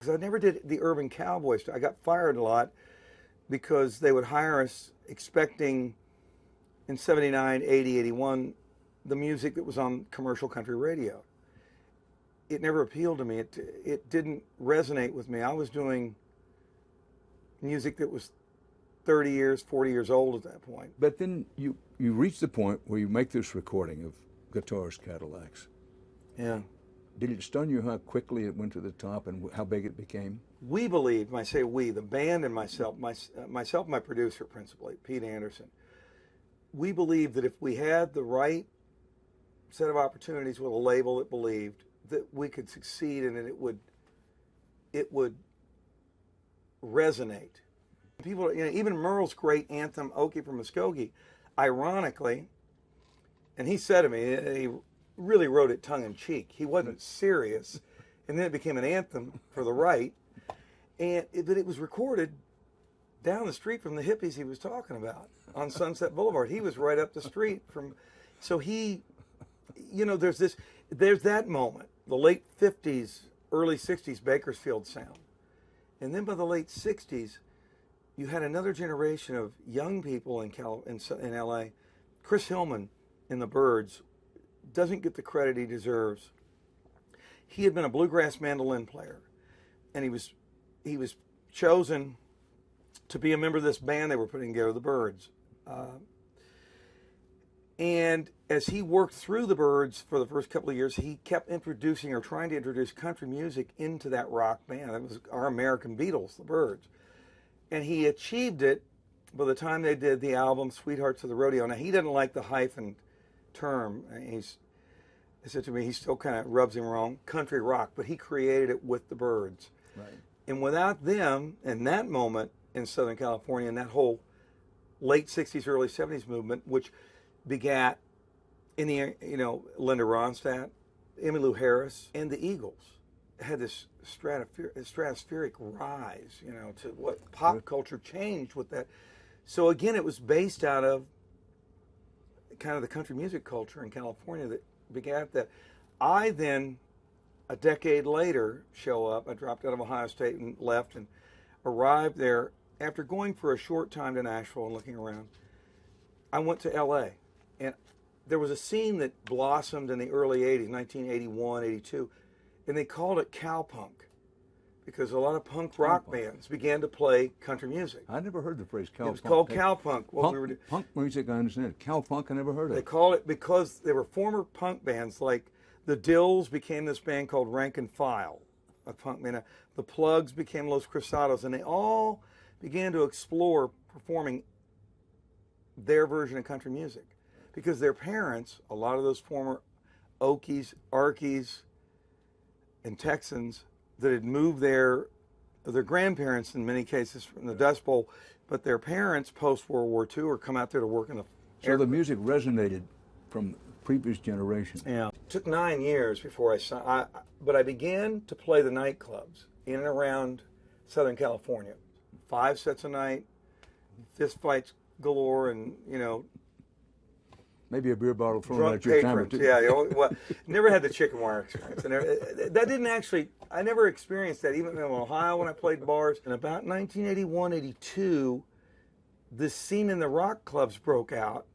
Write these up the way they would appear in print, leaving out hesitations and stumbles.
Because I never did the urban cowboy stuff. I got fired a lot because they would hire us expecting in 79, 80, 81 the music that was on commercial country radio. It never appealed to me. It didn't resonate with me. I was doing music that was 30 years, 40 years old at that point. But then you reach the point where you make this recording of Guitars, Cadillacs. Yeah. Did it stun you how quickly it went to the top and how big it became? We believed, when I say we, the band and myself, my producer principally, Pete Anderson, we believed that if we had the right set of opportunities with a label that believed that we could succeed and that it would resonate. People, even Merle's great anthem, Okie from Muskogee, ironically, and he said to me, he really wrote it tongue-in-cheek. He wasn't serious, and then it became an anthem for the right, but it was recorded down the street from the hippies he was talking about on Sunset Boulevard. He was right up the street from, so he, there's that moment, the late 50s, early 60s Bakersfield sound. And then by the late 60s, you had another generation of young people in LA. Chris Hillman in the Byrds doesn't get the credit he deserves. He had been a bluegrass mandolin player, and he was chosen to be a member of this band they were putting together, the Byrds. And as he worked through the Byrds for the first couple of years, he kept introducing or trying to introduce country music into that rock band. That was our American Beatles, the Byrds. And he achieved it by the time they did the album Sweethearts of the Rodeo. Now, he doesn't like the hyphen term. He said to me, he still kind of rubs him wrong, country rock, but he created it with the Byrds. Right. And without them, in that moment in Southern California, and that whole late 60s, early 70s movement, which begat in the, Linda Ronstadt, Emmylou Harris, and the Eagles, had this stratospheric rise, to what pop culture changed with that. So again, it was based out of kind of the country music culture in California that begat that. I then, a decade later, show up. I dropped out of Ohio State and left and arrived there after going for a short time to Nashville and looking around. I went to LA, and there was a scene that blossomed in the early 80s, 1981, 82, and they called it cowpunk because a lot of punk rock bands began to play country music. I never heard the phrase cowpunk. It was called cowpunk. Punk music, I understand. Cowpunk, I never heard of. They call it because they were former punk bands, like the Dills became this band called Rank and File, a punk band. The Plugs became Los Cruzados, and they all began to explore performing their version of country music because their parents, a lot of those former Okies, Arkies, and Texans that had moved there, their grandparents in many cases from the Dust Bowl, but their parents post-World War II or come out there to work in the... So the music resonated from previous generations. Yeah. It took 9 years before but I began to play the nightclubs in and around Southern California. 5 sets a night, fist fights galore, and, maybe a beer bottle thrown drunk at your time or patrons. two. Yeah, well, never had the chicken wire experience. And that didn't actually, I never experienced that, even in Ohio when I played bars. And about 1981, 82, this scene in the rock clubs broke out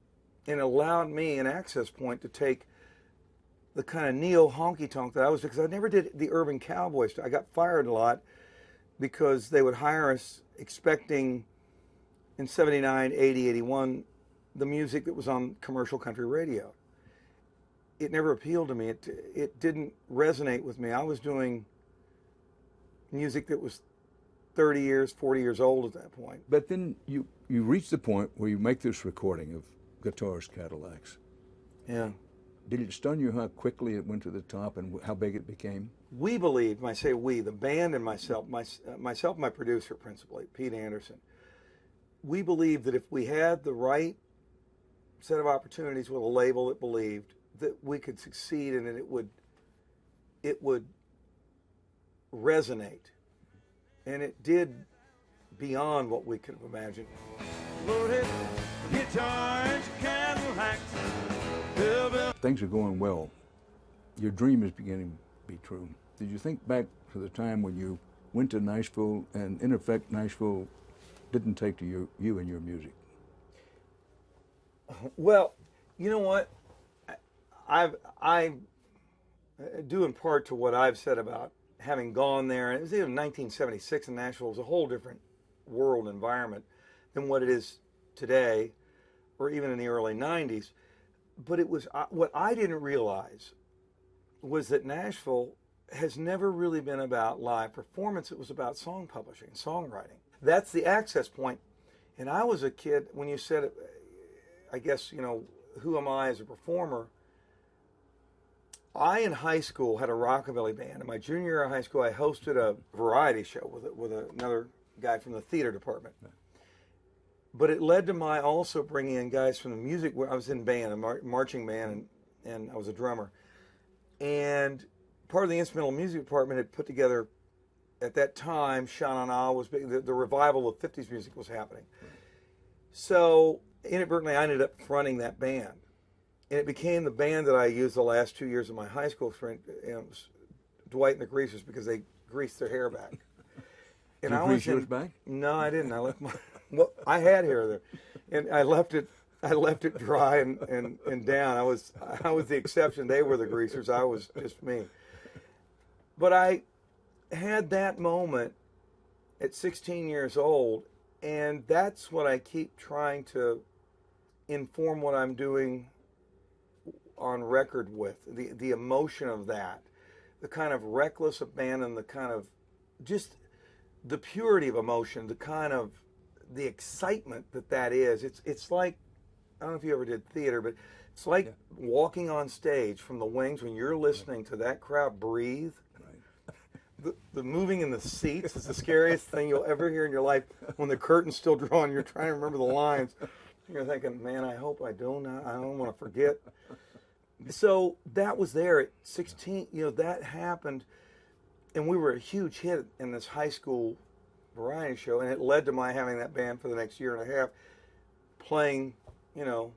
and allowed me an access point to take the kind of neo honky-tonk that I was, because I never did the urban cowboy stuff. I got fired a lot because they would hire us expecting in 79, 80, 81 the music that was on commercial country radio. It never appealed to me. It didn't resonate with me. I was doing music that was 30 years, 40 years old at that point. But then you reach the point where you make this recording of Guitars, Cadillacs. Yeah. Did it stun you how quickly it went to the top and how big it became? We believed, when I say we, the band and myself, my producer principally, Pete Anderson, we believed that if we had the right set of opportunities with a label that believed that we could succeed and that it would resonate. And it did beyond what we could have imagined. Loaded guitars, Cadillacs. Things are going well. Your dream is beginning to be true. Did you think back to the time when you went to Nashville, and in effect, Nashville didn't take to you and your music? Well, you know what? I due in part to what I've said about having gone there. It was even 1976 in Nashville. It was a whole different world environment than what it is today, or even in the early 90s. But it was what I didn't realize was that Nashville has never really been about live performance. It was about song publishing, songwriting. That's the access point. And I was a kid when you said, I guess, you know, who am I as a performer? I, in high school, had a rockabilly band. In my junior year of high school, I hosted a variety show with another guy from the theater department. But it led to my also bringing in guys from the music. I was in band, a marching band, and I was a drummer. And part of the instrumental music department had put together, at that time, Sha Na Na was big. The revival of 50s music was happening. So inadvertently, I ended up fronting that band. And it became the band that I used the last 2 years of my high school experience. It was Dwight and the Greasers, because they greased their hair back. And Did you grease yours back? No, I didn't. I left my. Well, I had hair there, and I left it dry and down. I was the exception. They were the greasers. I was just me. But I had that moment at 16 years old, and that's what I keep trying to inform what I'm doing on record with. The emotion of that, the kind of reckless abandon, the kind of just the purity of emotion, the kind of the excitement that is. It's like, I don't know if you ever did theater, but it's like walking on stage from the wings when you're listening to that crowd breathe. The moving in the seats is the scariest thing you'll ever hear in your life. When the curtain's still drawn, you're trying to remember the lines. You're thinking, man, I hope I don't want to forget. So that was there at 16. You know, that happened, and we were a huge hit in this high school variety show, and it led to my having that band for the next year and a half, playing, you know,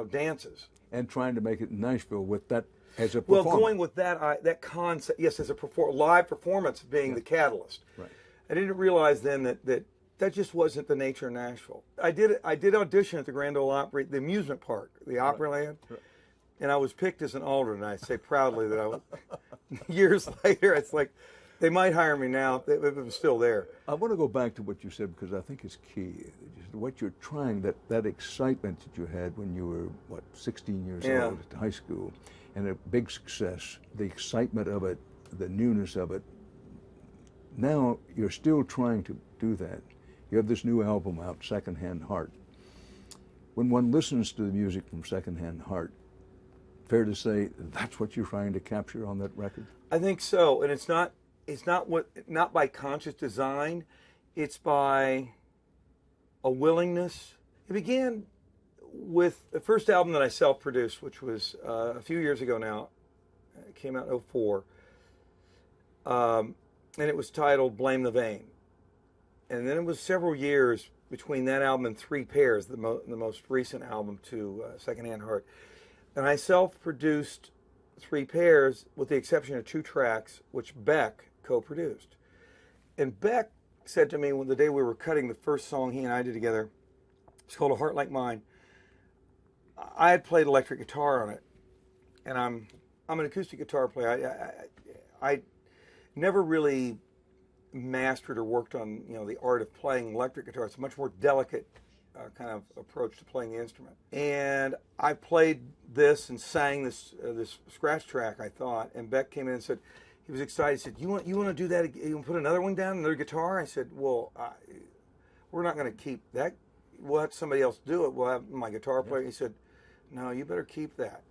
dances. And trying to make it in Nashville with that as a performer. Well, going with that concept, yes, as a live performance being the catalyst. Right. I didn't realize then that just wasn't the nature of Nashville. I did audition at the Grand Ole Opry, the amusement park, the Opryland, and I was picked as an alternate. I say proudly that I was. Years later, it's like they might hire me now if it was still there. I want to go back to what you said, because I think it's key. Just what you're trying, that excitement that you had when you were, 16 years old at high school, and a big success, the excitement of it, the newness of it. Now you're still trying to do that. You have this new album out, Secondhand Heart. When one listens to the music from Secondhand Heart, fair to say that's what you're trying to capture on that record? I think so, and it's not by conscious design. It's by a willingness. It began with the first album that I self-produced, which was a few years ago now. It came out in 2004. And it was titled Blame the Vein. And then it was several years between that album and Three Pairs, the most recent album to Secondhand Heart. And I self-produced Three Pairs with the exception of 2 tracks, which Beck co-produced. And Beck said to me the day we were cutting the first song he and I did together, it's called A Heart Like Mine. I had played electric guitar on it, and I'm an acoustic guitar player. I never really mastered or worked on the art of playing electric guitar. It's a much more delicate kind of approach to playing the instrument. And I played this and sang this scratch track, I thought, and Beck came in and said, he was excited. He said, you want to do that? You want to put another one down, another guitar? I said, well, we're not going to keep that. We'll have somebody else do it. We'll have my guitar player. He said, no, you better keep that.